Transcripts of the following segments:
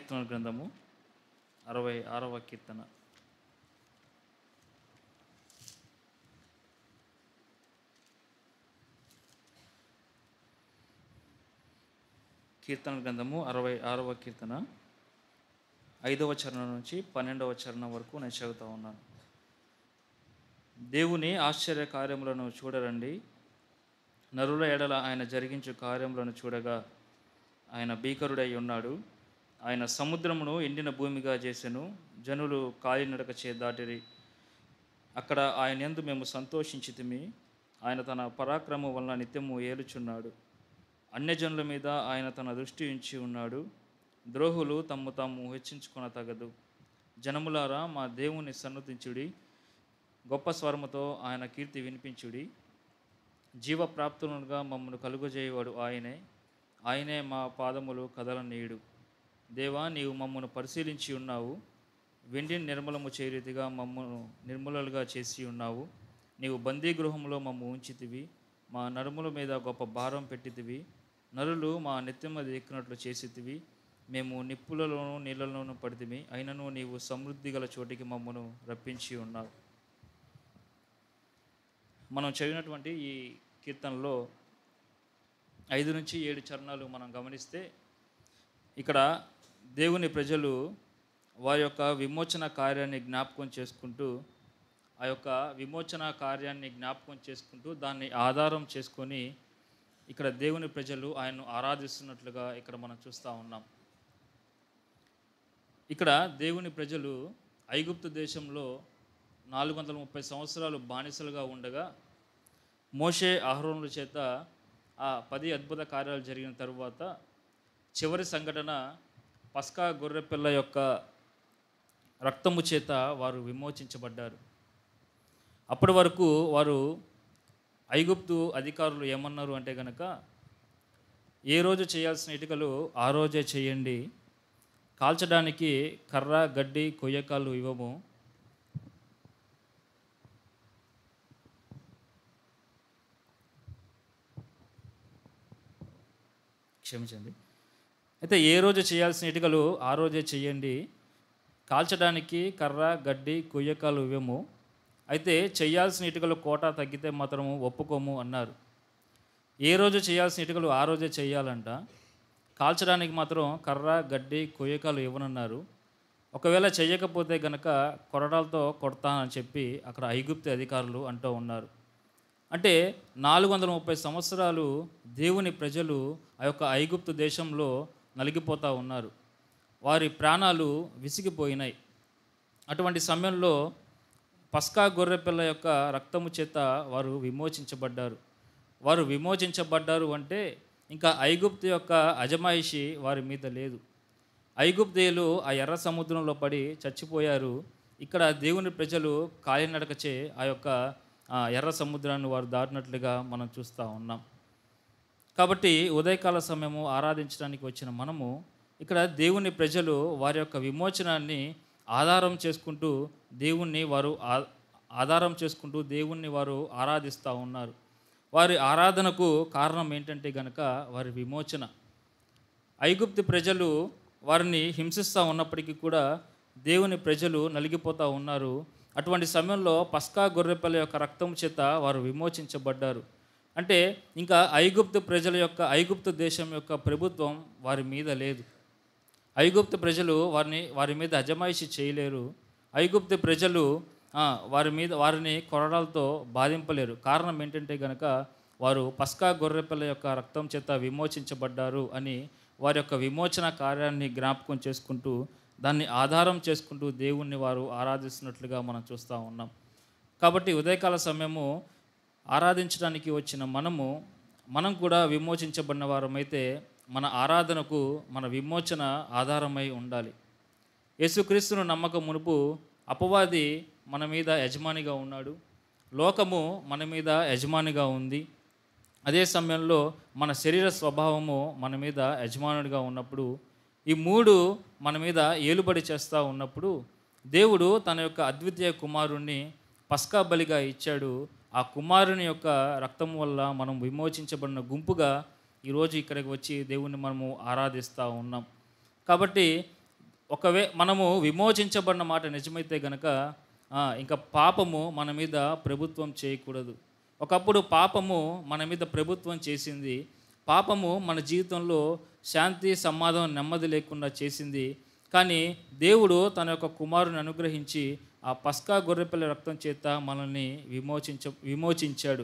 కీర్తన గ్రంథము 66వ కీర్తన. కీర్తన గ్రంథము 66వ కీర్తన 5వ చరణం నుంచి 12వ చరణం వరకు నేను చదువుతూ ఉన్నాను. దేవుని ఆశ్చర్య కార్యములను చూడరండి, నరుల ఎడల ఆయన జరిగించు కార్యములను చూడగా ఆయన భీకరుడై ఉన్నాడు. ఆయన సముద్రమును ఎండిన భూమిగా చేసెను, జనులు కాలినడక చే దాటిరి. అక్కడ ఆయన యందు మేము సంతోషించితిమి. ఆయన తన పరాక్రమం వలన నిత్యము ఏలుచున్నాడు. అన్యజనుల మీద ఆయన తన దృష్టి ఉంచి ఉన్నాడు. ద్రోహులు తమ్ము తాము హెచ్చించుకొన తగదు. జనములారా, మా దేవుని సన్నుతించుడి, గొప్ప స్వరముతో ఆయన కీర్తి వినిపించుడి. జీవప్రాప్తులుగా మమ్మను కలుగజేయవాడు ఆయనే. ఆయనే మా పాదములు కదలనీయుడు. దేవా, నీవు మమ్మను పరిశీలించి ఉన్నావు. వెండిని నిర్మలము చేరీతిగా మమ్మను నిర్మలులుగా చేసి ఉన్నావు. నీవు బందీగృహంలో మమ్ము ఉంచితివి. మా నడుముల మీద గొప్ప భారం పెట్టితివి. నరులు మా నెత్తి మీద ఎక్కినట్లు చేసితివి. మేము నిప్పులలోనూ నీళ్ళలోనూ పడితిమి, అయినను నీవు సమృద్ధి గల చోటికి మమ్మను రప్పించి ఉన్నావు. మనం చదివినటువంటి ఈ కీర్తనలో 5 నుంచి 7 చరణాలు మనం గమనిస్తే, ఇక్కడ దేవుని ప్రజలు వారి యొక్క విమోచన కార్యాన్ని జ్ఞాపకం చేసుకుంటూ, ఆ యొక్క విమోచన కార్యాన్ని జ్ఞాపకం చేసుకుంటూ దాన్ని ఆధారం చేసుకొని ఇక్కడ దేవుని ప్రజలు ఆయన్ను ఆరాధిస్తున్నట్లుగా ఇక్కడ మనం చూస్తూ ఉన్నాం. ఇక్కడ దేవుని ప్రజలు ఐగుప్తు దేశంలో 430 సంవత్సరాలు బానిసలుగా ఉండగా, మోషే అహరోనుల చేత ఆ 10 అద్భుత కార్యాలు జరిగిన తరువాత చివరి సంఘటన పస్కా గొర్రెపిల్ల యొక్క రక్తము చేత వారు విమోచించబడ్డారు. అప్పటి వరకు వారు ఐగుప్తు అధికారులు ఏమన్నారు అంటే కనుక, ఏ రోజు చేయాల్సిన ఇటుకలు ఆ రోజే చేయండి, కాల్చడానికి కర్ర గడ్డి కొయ్యకాలు ఇవ్వము, క్షమించండి, అయితే ఏ రోజు చేయాల్సిన ఇటుకలు ఆ రోజే చేయండి, కాల్చడానికి కర్ర గడ్డి కొయ్యకాలు ఇవ్వము, అయితే చేయాల్సిన ఇటుకలు కోటా తగ్గితే మాత్రము ఒప్పుకోము అన్నారు. ఏ రోజు చేయాల్సిన ఇటుకలు ఆ రోజే చేయాలంట, కాల్చడానికి మాత్రం కర్ర గడ్డి కొయ్యకాలు ఇవ్వనన్నారు. ఒకవేళ చేయకపోతే గనక కొరడాలతో కొడతానని చెప్పి అక్కడ ఐగుప్తు అధికారులు అంటూ ఉన్నారు. అంటే 430 సంవత్సరాలు దేవుని ప్రజలు ఆ యొక్క ఐగుప్తు దేశంలో నలిగిపోతూ ఉన్నారు. వారి ప్రాణాలు విసిగిపోయినాయి. అటువంటి సమయంలో పస్కా గొర్రెపిల్ల యొక్క రక్తము చేత వారు విమోచించబడ్డారు. వారు విమోచించబడ్డారు అంటే ఇంకా ఐగుప్తు యొక్క అజమాయిషి వారి మీద లేదు. ఐగుప్తీయులు ఆ ఎర్ర సముద్రంలో పడి చచ్చిపోయారు. ఇక్కడ దేవుని ప్రజలు కాలినడకచే ఆ యొక్క ఎర్ర సముద్రాన్ని వారు దాటినట్లుగా మనం చూస్తూ ఉన్నాం. కాబట్టి ఉదయకాల సమయము ఆరాధించడానికి వచ్చిన మనము ఇక్కడ దేవుని ప్రజలు వారి యొక్క విమోచనాన్ని ఆధారం చేసుకుంటూ దేవుణ్ణి వారు ఆరాధిస్తూ ఉన్నారు. వారి ఆరాధనకు కారణం ఏంటంటే గనక వారి విమోచన. ఐగుప్తు ప్రజలు వారిని హింసిస్తూ ఉన్నప్పటికీ కూడా దేవుని ప్రజలు నలిగిపోతూ ఉన్నారు. అటువంటి సమయంలో పస్కా గొర్రెపిల్ల యొక్క రక్తం చేత వారు విమోచించబడ్డారు. అంటే ఇంకా ఐగుప్తు దేశం యొక్క ప్రభుత్వం వారి మీద లేదు. ఐగుప్తు ప్రజలు వారి మీద అజమాయిషి చేయలేరు. ఐగుప్తు ప్రజలు వారిని కొరడాలతో బాధింపలేరు. కారణం ఏంటంటే గనక వారు పస్కా గొర్రెపిల్ల యొక్క రక్తం చేత విమోచించబడ్డారు అని వారి యొక్క విమోచన కార్యాన్ని జ్ఞాపకం చేసుకుంటూ దాన్ని ఆధారం చేసుకుంటూ దేవుణ్ణి వారు ఆరాధిస్తున్నట్లుగా మనం చూస్తూ ఉన్నాం. కాబట్టి ఉదయకాల సమయము ఆరాధించడానికి వచ్చిన మనం కూడా విమోచించబడిన వారమైతే మన ఆరాధనకు మన విమోచన ఆధారమై ఉండాలి. యేసుక్రీస్తును నమ్మకం మునుపు అపవాది మన మీద యజమానిగా ఉన్నాడు. లోకము మన మీద యజమానిగా ఉంది. అదే సమయంలో మన శరీర స్వభావము మన మీద యజమానుడిగా ఉన్నప్పుడు, ఈ 3 మన మీద ఏలుబడి చేస్తూ ఉన్నప్పుడు దేవుడు తన యొక్క అద్వితీయ కుమారుణ్ణి పస్కా బలిగా ఇచ్చాడు. ఆ కుమారుని యొక్క రక్తం వల్ల మనం విమోచించబడిన గుంపుగా ఈరోజు ఇక్కడికి వచ్చి దేవుణ్ణి మనము ఆరాధిస్తూ ఉన్నాం. కాబట్టి మనము విమోచించబడిన మాట నిజమైతే గనక ఇంకా పాపము మన మీద ప్రభుత్వం చేయకూడదు. ఒకప్పుడు పాపము మన మీద ప్రభుత్వం చేసింది. పాపము మన జీవితంలో శాంతి, సమాధానం, నెమ్మది లేకుండా చేసింది. కానీ దేవుడు తన యొక్క కుమారుని అనుగ్రహించి ఆ పస్కా గొర్రెపిల్ల రక్తం చేత మనల్ని విమోచించాడు.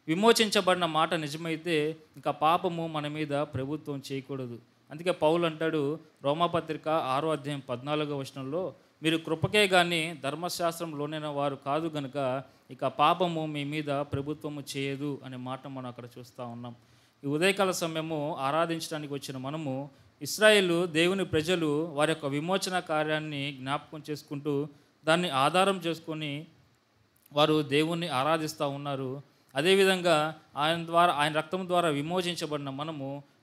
విమోచించబడిన మాట నిజమైతే ఇంకా పాపము మన మీద ప్రభుత్వం చేయకూడదు. అందుకే పౌలు అంటాడు రోమాపత్రిక 6వ అధ్యాయం 14వ వచనంలో, మీరు కృపకే కానీ ధర్మశాస్త్రం లోనైన వారు కాదు గనుక ఇక పాపము మీ మీద ప్రభుత్వము చేయదు అనే మాట మనం అక్కడ చూస్తూ ఉన్నాం. ఈ ఉదయకాల సమయము ఆరాధించడానికి వచ్చిన మనము ఇశ్రాయేలు దేవుని ప్రజలు వారి యొక్క విమోచన కార్యాన్ని జ్ఞాపకం చేసుకుంటూ దాన్ని ఆధారం చేసుకొని వారు దేవుణ్ణి ఆరాధిస్తూ ఉన్నారు. అదేవిధంగా ఆయన రక్తం ద్వారా విమోచించబడిన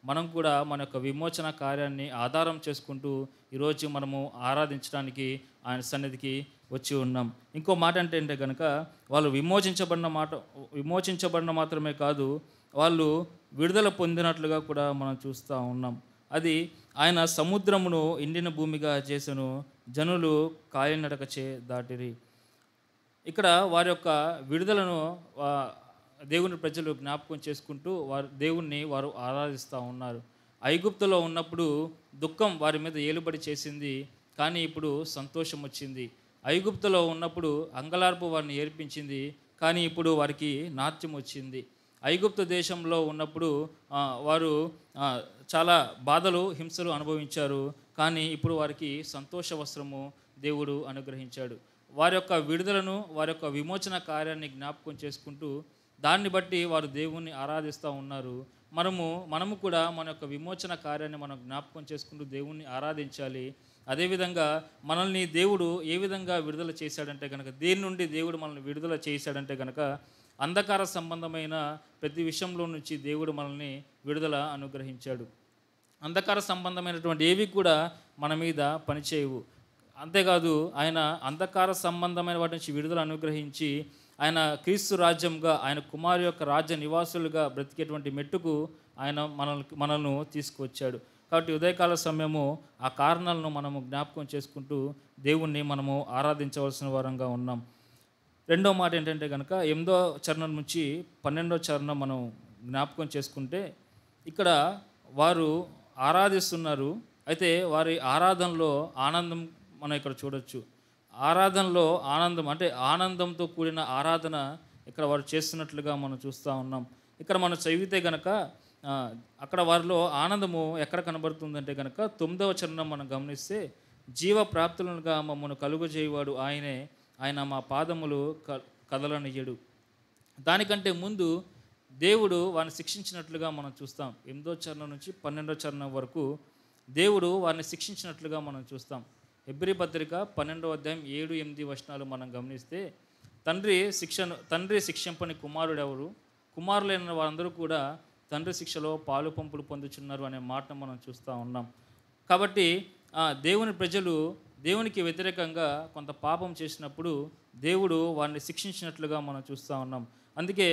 మనం కూడా మన యొక్క విమోచన కార్యాన్ని ఆధారం చేసుకుంటూ ఈరోజు మనము ఆరాధించడానికి ఆయన సన్నిధికి వచ్చి ఉన్నాం. ఇంకో మాట అంటే కనుక వాళ్ళు విమోచించబడిన మాత్రమే కాదు, వాళ్ళు విడుదల పొందినట్లుగా కూడా మనం చూస్తూ ఉన్నాం. అది ఆయన సముద్రమును ఎండిన భూమిగా చేసెను, జనులు కాలినడకచే దాటిరి. ఇక్కడ వారి యొక్క విడుదలను దేవుని ప్రజలు జ్ఞాపకం చేసుకుంటూ దేవుణ్ణి వారు ఆరాధిస్తూ ఉన్నారు. ఐగుప్తులో ఉన్నప్పుడు దుఃఖం వారి మీద ఏలుబడి చేసింది, కానీ ఇప్పుడు సంతోషం వచ్చింది. ఐగుప్తులో ఉన్నప్పుడు అంగలార్పు వారిని ఏర్పించింది, కానీ ఇప్పుడు వారికి నాట్యం వచ్చింది. ఐగుప్తు దేశంలో ఉన్నప్పుడు వారు చాలా బాధలు, హింసలు అనుభవించారు, కానీ ఇప్పుడు వారికి సంతోష వస్త్రము దేవుడు అనుగ్రహించాడు. వారి యొక్క విడుదలను, వారి యొక్క విమోచన కార్యాన్ని జ్ఞాపకం చేసుకుంటూ దాన్ని బట్టి వారు దేవుణ్ణి ఆరాధిస్తూ ఉన్నారు. మనము కూడా మన యొక్క విమోచన కార్యాన్ని మనం జ్ఞాపకం చేసుకుంటూ దేవుణ్ణి ఆరాధించాలి. అదేవిధంగా మనల్ని దేవుడు ఏ విధంగా విడుదల చేశాడంటే కనుక, దేని నుండి దేవుడు మనల్ని విడుదల చేశాడంటే కనుక అంధకార సంబంధమైన ప్రతి విషయంలో నుంచి దేవుడు మనల్ని విడుదల అనుగ్రహించాడు. అంధకార సంబంధమైనటువంటి ఏవి కూడా మన మీద పనిచేయవు. అంతేకాదు ఆయన అంధకార సంబంధమైన వాటి నుంచి విడుదల అనుగ్రహించి ఆయన క్రీస్తు రాజ్యంగా, ఆయన కుమారు యొక్క రాజ్య నివాసులుగా బ్రతికేటువంటి మెట్టుకు ఆయన మనల్ని తీసుకువచ్చాడు. కాబట్టి ఉదయకాల సమయము ఆ కారణాలను మనము జ్ఞాపకం చేసుకుంటూ దేవుణ్ణి మనము ఆరాధించవలసిన వారంగా ఉన్నాం. రెండో మాట ఏంటంటే కనుక 8వ చరణం నుంచి 12వ చరణం మనం జ్ఞాపకం చేసుకుంటే ఇక్కడ వారు ఆరాధిస్తున్నారు. అయితే వారి ఆరాధనలో ఆనందం మనం ఇక్కడ చూడొచ్చు. ఆరాధనలో ఆనందం అంటే ఆనందంతో కూడిన ఆరాధన ఇక్కడ వారు చేస్తున్నట్లుగా మనం చూస్తూ ఉన్నాం. ఇక్కడ మనం చదివితే కనుక అక్కడ వారిలో ఆనందము ఎక్కడ కనబడుతుందంటే కనుక 9వ చరణం మనం గమనిస్తే, జీవ ప్రాప్తులుగా మమ్మల్ని కలుగజేయవాడు ఆయన మా పాదములు కదలనియ్యడు. దానికంటే ముందు దేవుడు వారిని శిక్షించినట్లుగా మనం చూస్తాం. 8వ చరణం నుంచి 12వ చరణం వరకు దేవుడు వారిని శిక్షించినట్లుగా మనం చూస్తాం. హెబ్రీ పత్రిక 12వ అధ్యాయం 7-8 వచనాలు మనం గమనిస్తే, తండ్రి శిక్షింపని కుమారుడు ఎవరు, కుమారులైన వారందరూ కూడా తండ్రి శిక్షలో పాలు పంపులు పొందుచున్నారు అనే మాటను మనం చూస్తూ ఉన్నాం. కాబట్టి దేవుని ప్రజలు దేవునికి వ్యతిరేకంగా కొంత పాపం చేసినప్పుడు దేవుడు వారిని శిక్షించినట్లుగా మనం చూస్తూ ఉన్నాం. అందుకే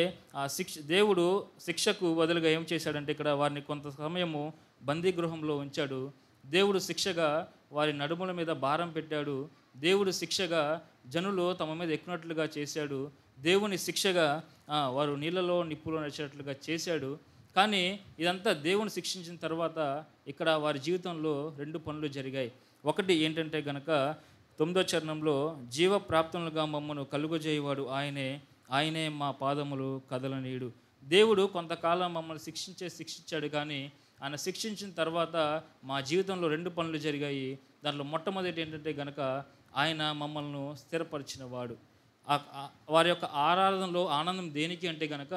దేవుడు శిక్షకు బదులుగా ఏం చేశాడంటే ఇక్కడ వారిని కొంత సమయము బందీ గృహంలో ఉంచాడు. దేవుడు శిక్షగా వారి నడుముల మీద భారం పెట్టాడు. దేవుడు శిక్షగా జనులు తమ మీద ఎక్కునట్లుగా చేశాడు. దేవుని శిక్షగా వారు నీళ్ళలో నిప్పులో నడిచేటట్లుగా చేశాడు. కానీ ఇదంతా దేవుని శిక్షించిన తర్వాత ఇక్కడ వారి జీవితంలో 2 పనులు జరిగాయి. ఒకటి ఏంటంటే గనక 9వ చరణంలో, జీవ ప్రాప్తులుగా మమ్మను కలుగజేయవాడు ఆయనే మా పాదములు కదలనీయుడు. దేవుడు కొంతకాలం మమ్మల్ని శిక్షించాడు, కానీ ఆయన శిక్షించిన తర్వాత మా జీవితంలో 2 పనులు జరిగాయి. దాంట్లో మొట్టమొదటి ఏంటంటే గనక ఆయన మమ్మల్ని స్థిరపరిచిన వాడు. వారి యొక్క ఆరాధనలో ఆనందం దేనికి అంటే గనక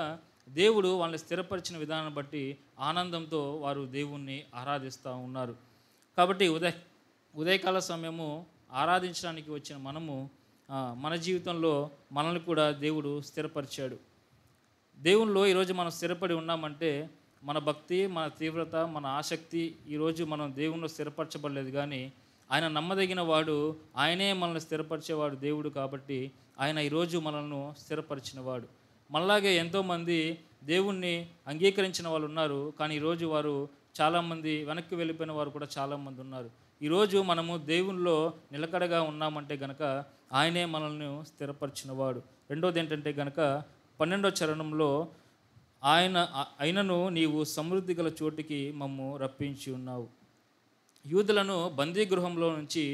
దేవుడు వాళ్ళని స్థిరపరిచిన విధానం బట్టి ఆనందంతో వారు దేవుణ్ణి ఆరాధిస్తూ ఉన్నారు. కాబట్టి ఉదయకాల సమయము ఆరాధించడానికి వచ్చిన మనము మన జీవితంలో మనల్ని కూడా దేవుడు స్థిరపరిచాడు. దేవునిలో ఈరోజు మనం స్థిరపడి ఉన్నామంటే మన భక్తి, మన తీవ్రత, మన ఆసక్తి ఈరోజు మనం దేవునిలో స్థిరపరచబడలేదు, కానీ ఆయన నమ్మదగిన వాడు, ఆయనే మనల్ని స్థిరపరిచేవాడు దేవుడు. కాబట్టి ఆయన ఈరోజు మనల్ని స్థిరపరిచినవాడు. మనలాగే ఎంతోమంది దేవుణ్ణి అంగీకరించిన వాళ్ళు ఉన్నారు, కానీ ఈరోజు వారు చాలామంది వెనక్కి వెళ్ళిపోయిన వారు కూడా చాలామంది ఉన్నారు. ఈరోజు మనము దేవునిలో నిలకడగా ఉన్నామంటే గనక ఆయనే మనల్ని స్థిరపరిచినవాడు. రెండోది ఏంటంటే గనక 12వ చరణంలో అయినను నీవు సమృద్ధి గల చోటికి మమ్ము రప్పించి ఉన్నావు. యూదులను బందీగృహంలో నుంచి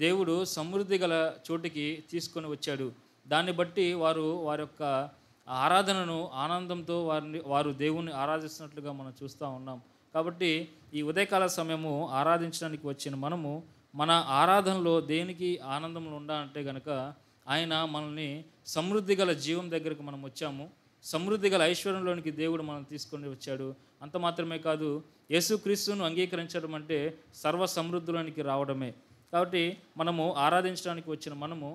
దేవుడు సమృద్ధి గల చోటికి తీసుకొని వచ్చాడు. దాన్ని బట్టి వారి యొక్క ఆరాధనను ఆనందంతో వారు దేవుణ్ణి ఆరాధిస్తున్నట్లుగా మనం చూస్తూ ఉన్నాం. కాబట్టి ఈ ఉదయకాల సమయము ఆరాధించడానికి వచ్చిన మనము మన ఆరాధనలో దేనికి ఆనందంలో ఉండాలంటే కనుక ఆయన మనల్ని సమృద్ధి గల జీవం దగ్గరకు మనం వచ్చాము. సమృద్ధి గల ఐశ్వర్యంలోనికి దేవుడు మనం తీసుకొని వచ్చాడు. అంత మాత్రమే కాదు, యేసుక్రీస్తును అంగీకరించడం అంటే సర్వ సమృద్ధిలోనికి రావడమే. కాబట్టి మనము ఆరాధించడానికి వచ్చిన మనము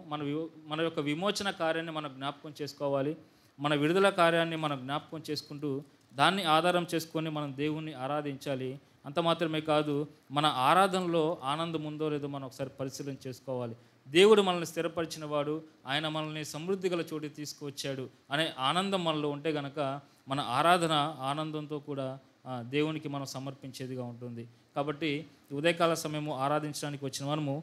మన యొక్క విమోచన కార్యాన్ని మనం జ్ఞాపకం చేసుకోవాలి. మన విడుదల కార్యాన్ని మనం జ్ఞాపకం చేసుకుంటూ దాన్ని ఆధారం చేసుకొని మనం దేవుణ్ణి ఆరాధించాలి. అంత మాత్రమే కాదు, మన ఆరాధనలో ఆనందం ఉందో లేదో మనం ఒకసారి పరిశీలన చేసుకోవాలి. దేవుడు మనల్ని స్థిరపరిచిన వాడు, ఆయన మనల్ని సమృద్ధి గల చోటికి తీసుకువచ్చాడు అనే ఆనందం మనలో ఉంటే గనక మన ఆరాధన ఆనందంతో కూడా దేవునికి మనం సమర్పించేదిగా ఉంటుంది. కాబట్టి ఉదయకాల సమయము ఆరాధించడానికి వచ్చిన మనము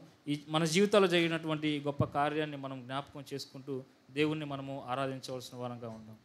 మన జీవితాల్లో జరిగినటువంటి గొప్ప కార్యాన్ని మనం జ్ఞాపకం చేసుకుంటూ దేవుణ్ణి మనము ఆరాధించవలసిన వారంగా ఉన్నాం.